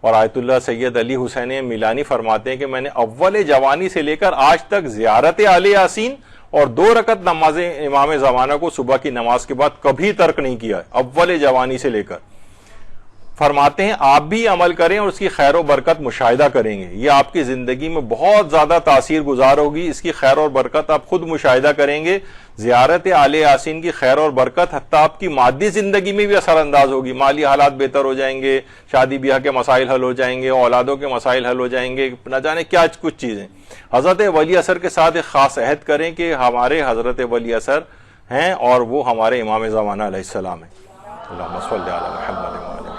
اور آیت اللہ سید علی حسین میلانی فرماتے ہیں کہ میں نے اول جوانی سے لے کر آج تک زیارت آل یاسین اور 2 رکعت نماز امام زمانہ کو صبح کی نماز کے بعد کبھی ترک نہیں کیا، اول جوانی سے لے کر۔ فرماتے ہیں آپ بھی عمل کریں اور اس کی خیر و برکت مشاہدہ کریں گے، یہ آپ کی زندگی میں بہت زیادہ تاثیر گزار ہوگی، اس کی خیر اور برکت آپ خود مشاہدہ کریں گے۔ زیارت آل یاسین کی خیر اور برکت حتیٰ آپ کی مادی زندگی میں بھی اثر انداز ہوگی، مالی حالات بہتر ہو جائیں گے، شادی بیاہ کے مسائل حل ہو جائیں گے، اولادوں کے مسائل حل ہو جائیں گے، نہ جانے کیا کچھ چیزیں۔ حضرت ولی اثر کے ساتھ ایک خاص عہد کریں کہ ہمارے حضرت ولی اثر ہیں اور وہ ہمارے امام زمانہ علیہ السلام ہیں۔ اللہم صلی علی محمد وعلی محمد۔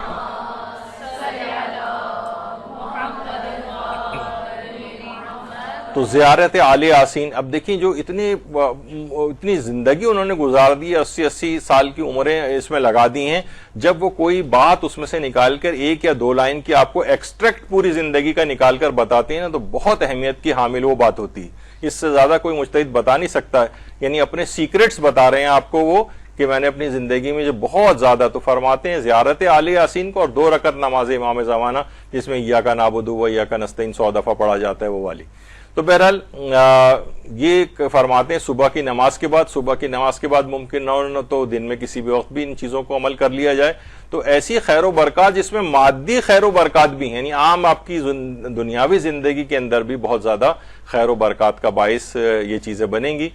تو زیارت آل یاسین، اب دیکھیں جو اتنی زندگی انہوں نے گزار دی، 80 سال کی عمریں اس میں لگا دی ہیں، جب وہ کوئی بات اس میں سے نکال کر 1 یا 2 لائن کی آپ کو ایکسٹریکٹ پوری زندگی کا نکال کر بتاتے ہیں نا، تو بہت اہمیت کی حامل وہ بات ہوتی ہے، اس سے زیادہ کوئی مجتہد بتا نہیں سکتا ہے، یعنی اپنے سیکرٹس بتا رہے ہیں آپ کو وہ کہ میں نے اپنی زندگی میں جو بہت زیادہ، تو فرماتے ہیں زیارت آل یاسین کو اور 2 رکعت نماز امام زمانہ جس میں ایاک نعبد و ایاک نستعین 100 دفعہ پڑھا جاتا ہے وہ والی۔ تو بہرحال یہ فرماتے ہیں صبح کی نماز کے بعد ممکن نہ تو دن میں کسی بھی وقت بھی ان چیزوں کو عمل کر لیا جائے، تو ایسی خیر و برکات جس میں مادی خیر و برکات بھی ہیں، یعنی عام آپ کی دنیاوی زندگی کے اندر بھی بہت زیادہ خیر و برکات کا باعث یہ چیزیں بنیں گی۔